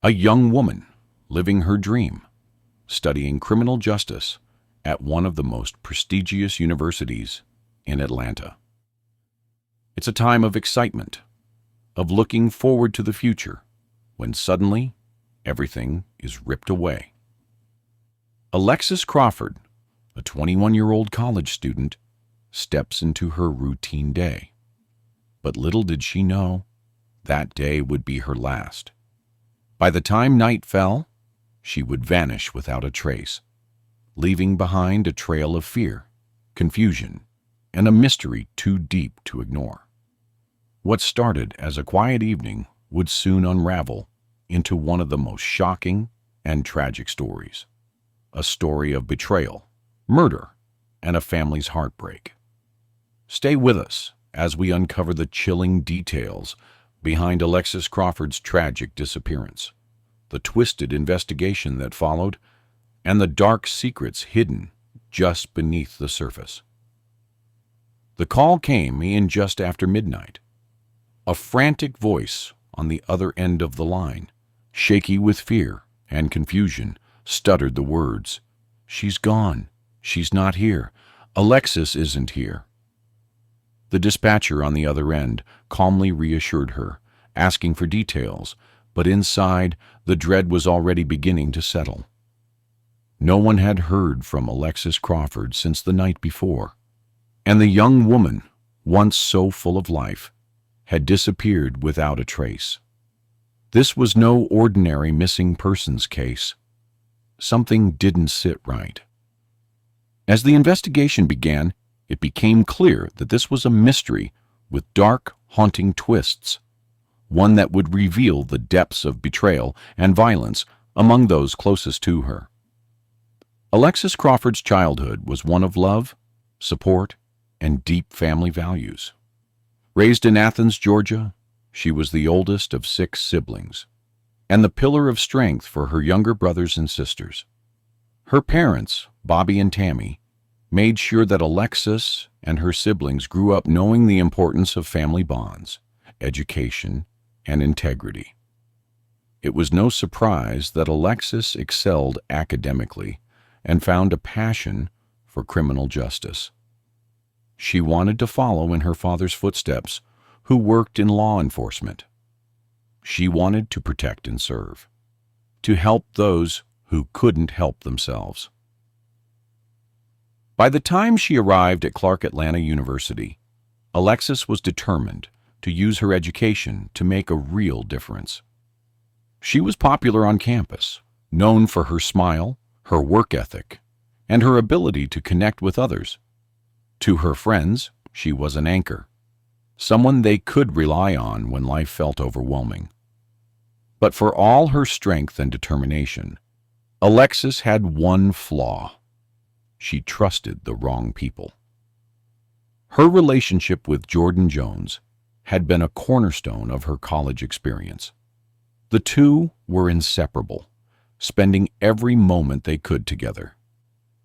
A young woman living her dream, studying criminal justice at one of the most prestigious universities in Atlanta. It's a time of excitement, of looking forward to the future, when suddenly everything is ripped away. Alexis Crawford, a 21-year-old college student, steps into her routine day. But little did she know, that day would be her last. By the time night fell, she would vanish without a trace, leaving behind a trail of fear, confusion, and a mystery too deep to ignore. What started as a quiet evening would soon unravel into one of the most shocking and tragic stories. A story of betrayal, murder, and a family's heartbreak. Stay with us as we uncover the chilling details behind Alexis Crawford's tragic disappearance, the twisted investigation that followed, and the dark secrets hidden just beneath the surface. The call came in just after midnight. A frantic voice on the other end of the line, shaky with fear and confusion, stuttered the words, "She's gone. She's not here. Alexis isn't here." The dispatcher on the other end calmly reassured her, asking for details, but inside, the dread was already beginning to settle. No one had heard from Alexis Crawford since the night before, and the young woman, once so full of life, had disappeared without a trace. This was no ordinary missing persons case. Something didn't sit right. As the investigation began, it became clear that this was a mystery with dark, haunting twists, one that would reveal the depths of betrayal and violence among those closest to her. Alexis Crawford's childhood was one of love, support, and deep family values. Raised in Athens, Georgia, she was the oldest of 6 siblings, and the pillar of strength for her younger brothers and sisters. Her parents, Bobby and Tammy, made sure that Alexis and her siblings grew up knowing the importance of family bonds, education, and integrity. It was no surprise that Alexis excelled academically and found a passion for criminal justice. She wanted to follow in her father's footsteps, who worked in law enforcement. She wanted to protect and serve, to help those who couldn't help themselves. By the time she arrived at Clark Atlanta University, Alexis was determined to use her education to make a real difference. She was popular on campus, known for her smile, her work ethic, and her ability to connect with others. To her friends, she was an anchor, someone they could rely on when life felt overwhelming. But for all her strength and determination, Alexis had one flaw. She trusted the wrong people. Her relationship with Jordan Jones had been a cornerstone of her college experience. The two were inseparable, spending every moment they could together.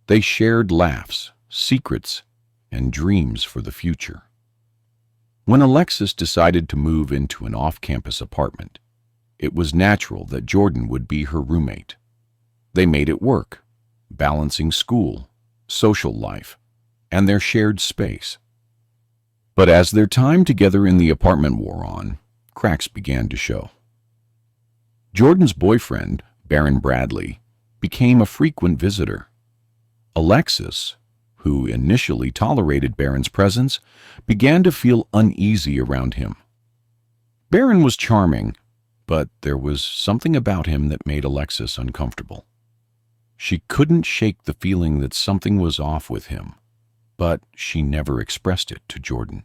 They shared laughs, secrets, and dreams for the future. When Alexis decided to move into an off-campus apartment, it was natural that Jordan would be her roommate. They made it work, balancing school, social life, and their shared space. But as their time together in the apartment wore on, cracks began to show. Jordan's boyfriend, Baron Bradley, became a frequent visitor. Alexis, who initially tolerated Baron's presence, began to feel uneasy around him. Baron was charming, but there was something about him that made Alexis uncomfortable. She couldn't shake the feeling that something was off with him, but she never expressed it to Jordan.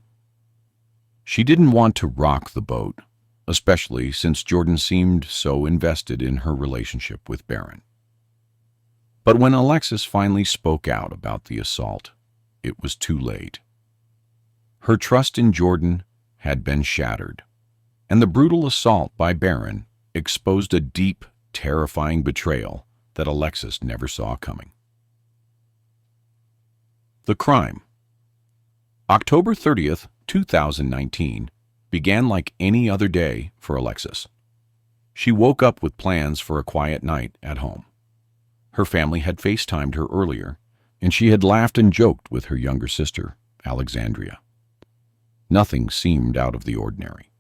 She didn't want to rock the boat, especially since Jordan seemed so invested in her relationship with Baron. But when Alexis finally spoke out about the assault, it was too late. Her trust in Jordan had been shattered, and the brutal assault by Baron exposed a deep, terrifying betrayal that Alexis never saw coming. The crime. October 30th, 2019, began like any other day for Alexis. She woke up with plans for a quiet night at home. Her family had FaceTimed her earlier, and she had laughed and joked with her younger sister, Alexandria. Nothing seemed out of the ordinary.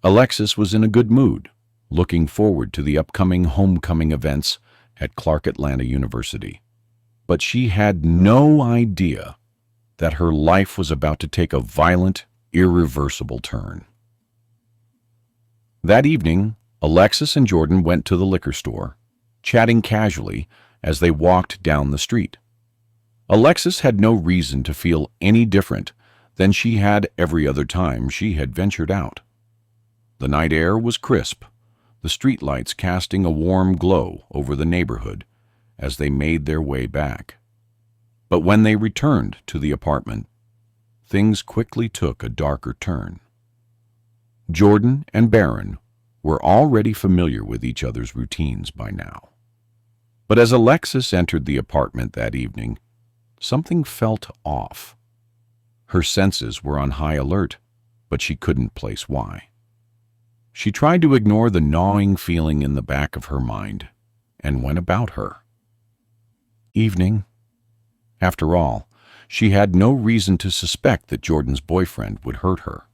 Alexis was in a good mood, looking forward to the upcoming homecoming events at Clark Atlanta University. But she had no idea that her life was about to take a violent, irreversible turn. That evening, Alexis and Jordan went to the liquor store, chatting casually as they walked down the street. Alexis had no reason to feel any different than she had every other time she had ventured out. The night air was crisp, the streetlights casting a warm glow over the neighborhood as they made their way back. But when they returned to the apartment, things quickly took a darker turn. Jordan and Barron were already familiar with each other's routines by now. But as Alexis entered the apartment that evening, something felt off. Her senses were on high alert, but she couldn't place why. She tried to ignore the gnawing feeling in the back of her mind and went about her evening. After all, she had no reason to suspect that Jordan's boyfriend would hurt her.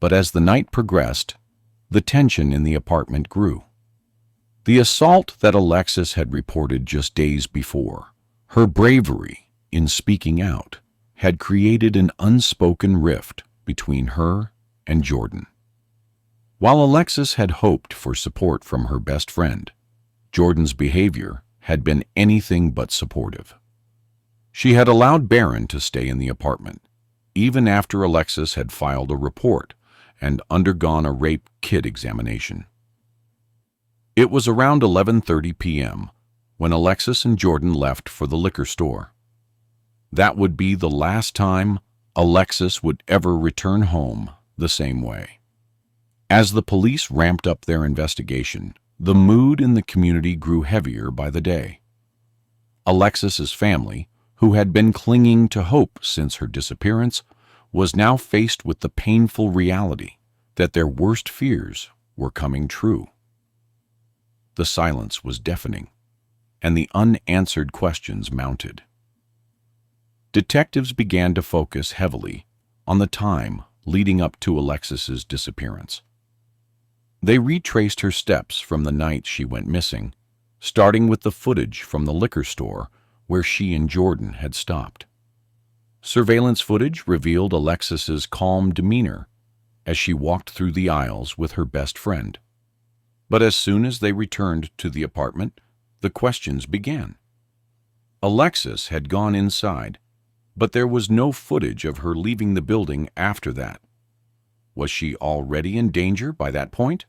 But as the night progressed, the tension in the apartment grew. The assault that Alexis had reported just days before, her bravery in speaking out, had created an unspoken rift between her and Jordan. While Alexis had hoped for support from her best friend, Jordan's behavior had been anything but supportive. She had allowed Barron to stay in the apartment, even after Alexis had filed a report and undergone a rape kit examination. It was around 11:30 p.m. when Alexis and Jordan left for the liquor store. That would be the last time Alexis would ever return home the same way. As the police ramped up their investigation, the mood in the community grew heavier by the day. Alexis's family, who had been clinging to hope since her disappearance, was now faced with the painful reality that their worst fears were coming true. The silence was deafening, and the unanswered questions mounted. Detectives began to focus heavily on the time leading up to Alexis's disappearance. They retraced her steps from the night she went missing, starting with the footage from the liquor store where she and Jordan had stopped. Surveillance footage revealed Alexis's calm demeanor as she walked through the aisles with her best friend. But as soon as they returned to the apartment, the questions began. Alexis had gone inside, but there was no footage of her leaving the building after that. Was she already in danger by that point?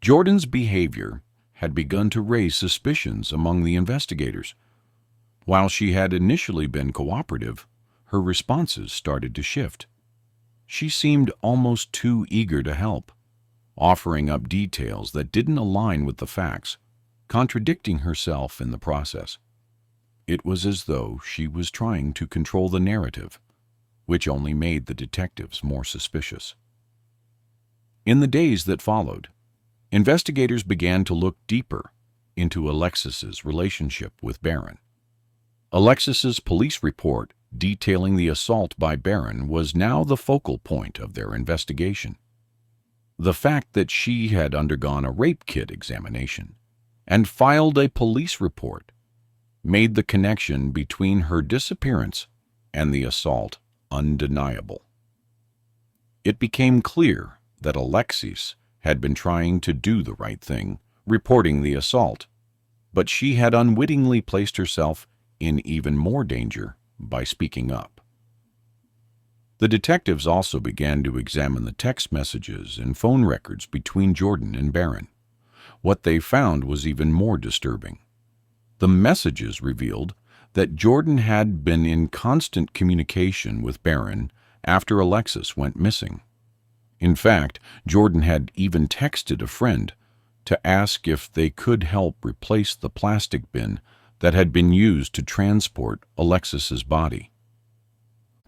Jordan's behavior had begun to raise suspicions among the investigators. While she had initially been cooperative, her responses started to shift. She seemed almost too eager to help, offering up details that didn't align with the facts, contradicting herself in the process. It was as though she was trying to control the narrative, which only made the detectives more suspicious. In the days that followed, investigators began to look deeper into Alexis's relationship with Barron. Alexis's police report detailing the assault by Barron was now the focal point of their investigation. The fact that she had undergone a rape kit examination and filed a police report made the connection between her disappearance and the assault undeniable. It became clear that Alexis had been trying to do the right thing, reporting the assault, but she had unwittingly placed herself in even more danger by speaking up. The detectives also began to examine the text messages and phone records between Jordan and Barron. What they found was even more disturbing. The messages revealed that Jordan had been in constant communication with Barron after Alexis went missing. In fact, Jordan had even texted a friend to ask if they could help replace the plastic bin that had been used to transport Alexis's body.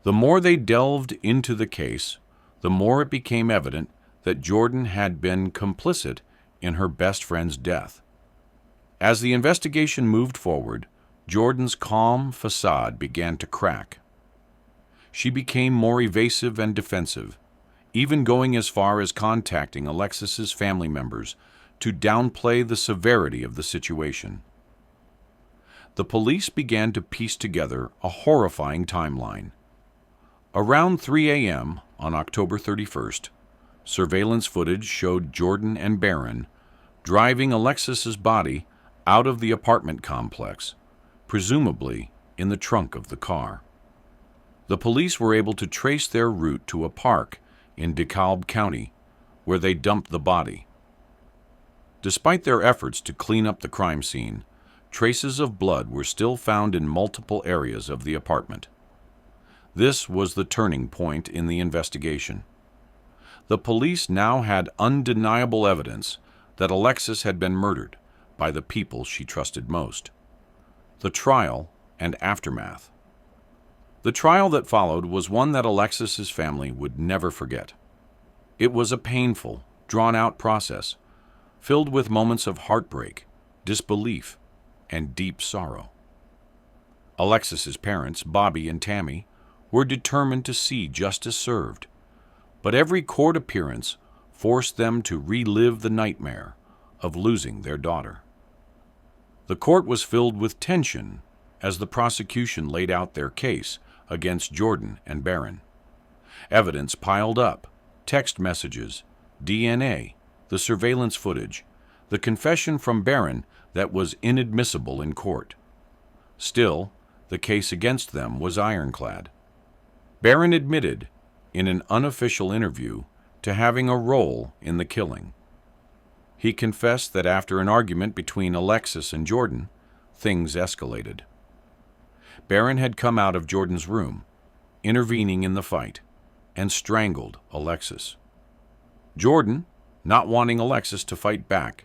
The more they delved into the case, the more it became evident that Jordan had been complicit in her best friend's death. As the investigation moved forward, Jordan's calm facade began to crack. She became more evasive and defensive, even going as far as contacting Alexis's family members to downplay the severity of the situation. The police began to piece together a horrifying timeline. Around 3 a.m. on October 31st, surveillance footage showed Jordan and Barron driving Alexis's body out of the apartment complex, presumably in the trunk of the car. The police were able to trace their route to a park in DeKalb County, where they dumped the body. Despite their efforts to clean up the crime scene, traces of blood were still found in multiple areas of the apartment. This was the turning point in the investigation. The police now had undeniable evidence that Alexis had been murdered by the people she trusted most. The trial and aftermath. The trial that followed was one that Alexis's family would never forget. It was a painful, drawn-out process, filled with moments of heartbreak, disbelief, and deep sorrow. Alexis's parents, Bobby and Tammy, were determined to see justice served, but every court appearance forced them to relive the nightmare of losing their daughter. The court was filled with tension as the prosecution laid out their case against Jordan and Barron. Evidence piled up: text messages, DNA, the surveillance footage, the confession from Barron that was inadmissible in court. Still, the case against them was ironclad. Barron admitted, in an unofficial interview, to having a role in the killing. He confessed that after an argument between Alexis and Jordan, things escalated. Barron had come out of Jordan's room, intervening in the fight, and strangled Alexis. Jordan, not wanting Alexis to fight back,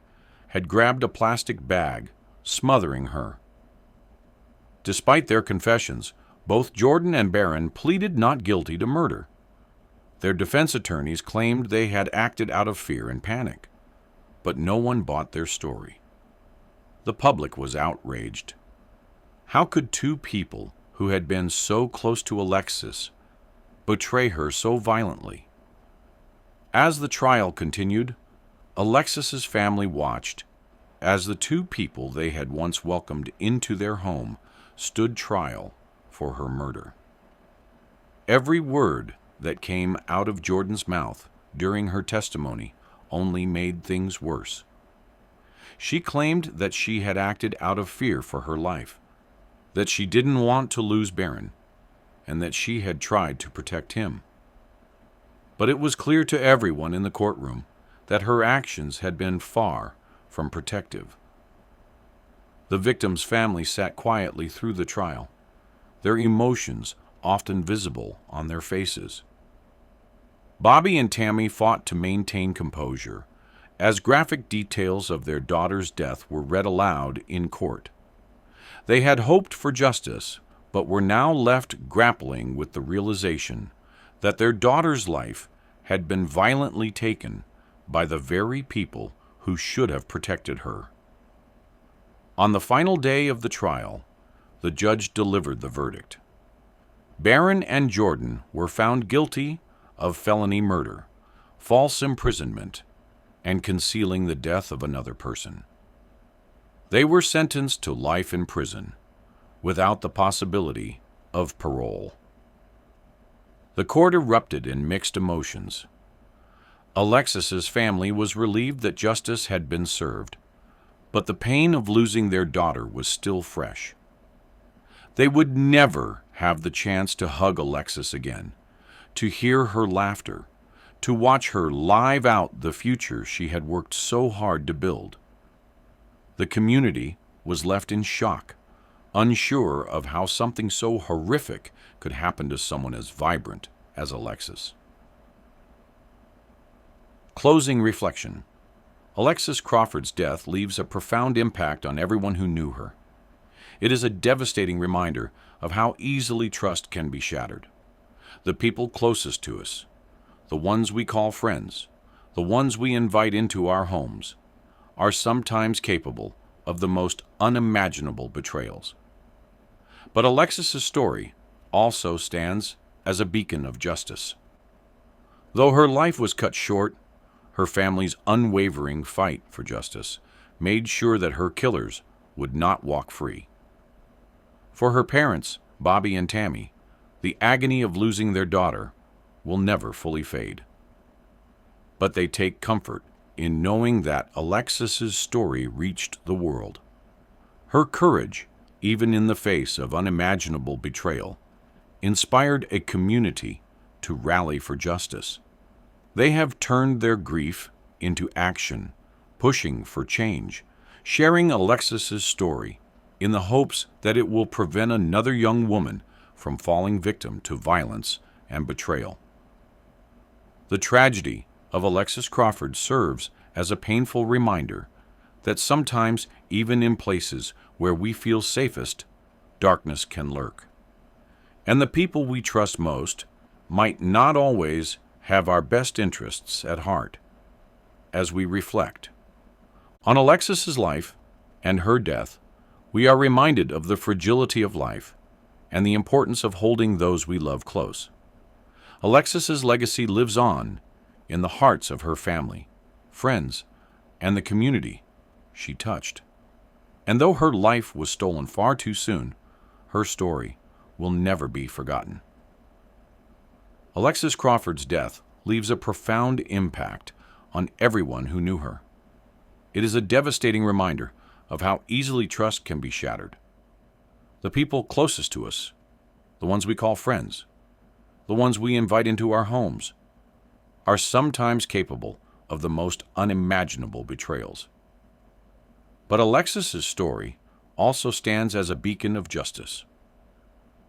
had grabbed a plastic bag, smothering her. Despite their confessions, both Jordan and Barron pleaded not guilty to murder. Their defense attorneys claimed they had acted out of fear and panic, but no one bought their story. The public was outraged. How could two people who had been so close to Alexis betray her so violently? As the trial continued, Alexis's family watched as the two people they had once welcomed into their home stood trial for her murder. Every word that came out of Jordan's mouth during her testimony only made things worse. She claimed that she had acted out of fear for her life, that she didn't want to lose Barron, and that she had tried to protect him. But it was clear to everyone in the courtroom that her actions had been far from protective. The victim's family sat quietly through the trial, their emotions often visible on their faces. Bobby and Tammy fought to maintain composure as graphic details of their daughter's death were read aloud in court. They had hoped for justice, but were now left grappling with the realization that their daughter's life had been violently taken by the very people who should have protected her. On the final day of the trial, the judge delivered the verdict. Barron and Jordan were found guilty of felony murder, false imprisonment, and concealing the death of another person. They were sentenced to life in prison, without the possibility of parole. The court erupted in mixed emotions. Alexis's family was relieved that justice had been served, but the pain of losing their daughter was still fresh. They would never have the chance to hug Alexis again, to hear her laughter, to watch her live out the future she had worked so hard to build. The community was left in shock, unsure of how something so horrific could happen to someone as vibrant as Alexis. Closing reflection. Alexis Crawford's death leaves a profound impact on everyone who knew her. It is a devastating reminder of how easily trust can be shattered. The people closest to us, the ones we call friends, the ones we invite into our homes, are sometimes capable of the most unimaginable betrayals. But Alexis's story also stands as a beacon of justice. Though her life was cut short, her family's unwavering fight for justice made sure that her killers would not walk free. For her parents, Bobby and Tammy, the agony of losing their daughter will never fully fade. But they take comfort in knowing that Alexis's story reached the world. Her courage, even in the face of unimaginable betrayal, inspired a community to rally for justice. They have turned their grief into action, pushing for change, sharing Alexis's story in the hopes that it will prevent another young woman from falling victim to violence and betrayal. The tragedy of Alexis Crawford serves as a painful reminder that sometimes, even in places where we feel safest, darkness can lurk. And the people we trust most might not always have our best interests at heart. As we reflect on Alexis's life and her death, we are reminded of the fragility of life and the importance of holding those we love close. Alexis's legacy lives on in the hearts of her family, friends, and the community she touched. And though her life was stolen far too soon, her story will never be forgotten. Alexis Crawford's death leaves a profound impact on everyone who knew her. It is a devastating reminder of how easily trust can be shattered. The people closest to us, the ones we call friends, the ones we invite into our homes, are sometimes capable of the most unimaginable betrayals. But Alexis's story also stands as a beacon of justice.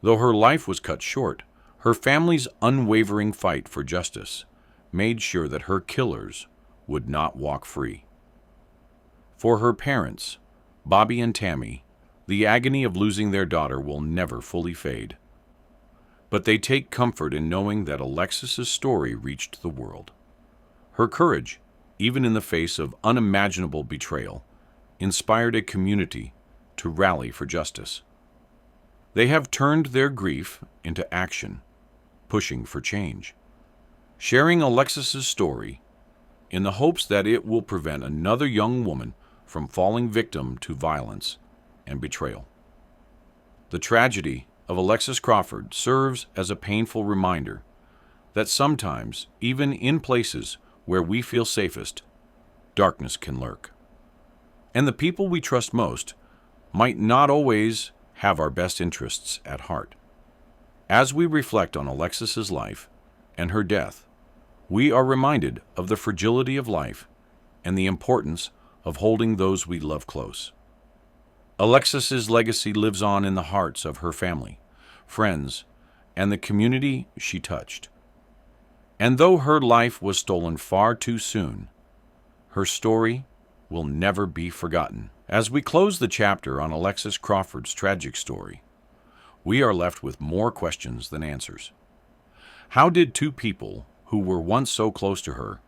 Though her life was cut short, her family's unwavering fight for justice made sure that her killers would not walk free. For her parents, Bobby and Tammy, the agony of losing their daughter will never fully fade. But they take comfort in knowing that Alexis's story reached the world. Her courage, even in the face of unimaginable betrayal, inspired a community to rally for justice. They have turned their grief into action, pushing for change, sharing Alexis's story in the hopes that it will prevent another young woman from falling victim to violence and betrayal. The tragedy of Alexis Crawford serves as a painful reminder that sometimes, even in places where we feel safest, darkness can lurk. And the people we trust most might not always have our best interests at heart. As we reflect on Alexis's life and her death, we are reminded of the fragility of life and the importance of holding those we love close. Alexis's legacy lives on in the hearts of her family, friends, and the community she touched. And though her life was stolen far too soon, her story will never be forgotten. As we close the chapter on Alexis Crawford's tragic story, we are left with more questions than answers. How did two people who were once so close to her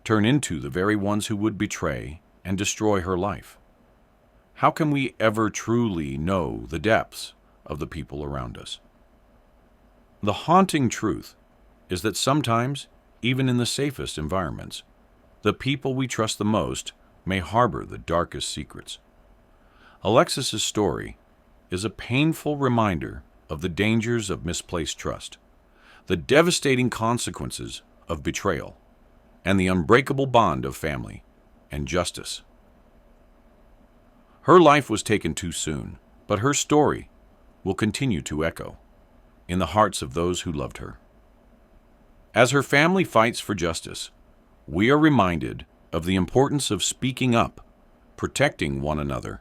turn into the very ones who would betray and destroy her life? How can we ever truly know the depths of the people around us? The haunting truth is that sometimes, even in the safest environments, the people we trust the most may harbor the darkest secrets. Alexis's story is a painful reminder of the dangers of misplaced trust, the devastating consequences of betrayal, and the unbreakable bond of family and justice. Her life was taken too soon, but her story will continue to echo in the hearts of those who loved her. As her family fights for justice, we are reminded of the importance of speaking up, protecting one another,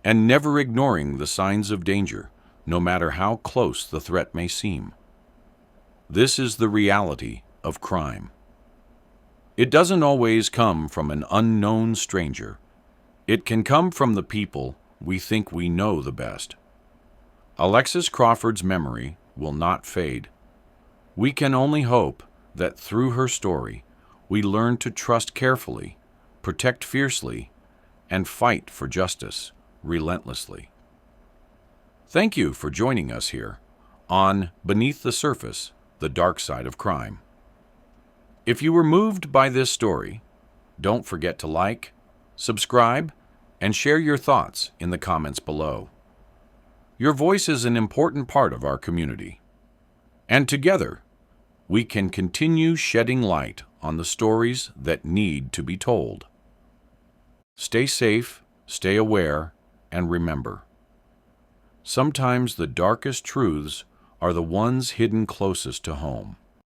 and never ignoring the signs of danger, no matter how close the threat may seem. This is the reality of crime. It doesn't always come from an unknown stranger. It can come from the people we think we know the best. Alexis Crawford's memory will not fade. We can only hope that through her story, we learn to trust carefully, protect fiercely, and fight for justice relentlessly. Thank you for joining us here on Beneath the Surface, the Dark Side of Crime. If you were moved by this story, don't forget to like, subscribe, and share your thoughts in the comments below. Your voice is an important part of our community, and together we can continue shedding light on the stories that need to be told. Stay safe, stay aware, and remember, sometimes the darkest truths are the ones hidden closest to home.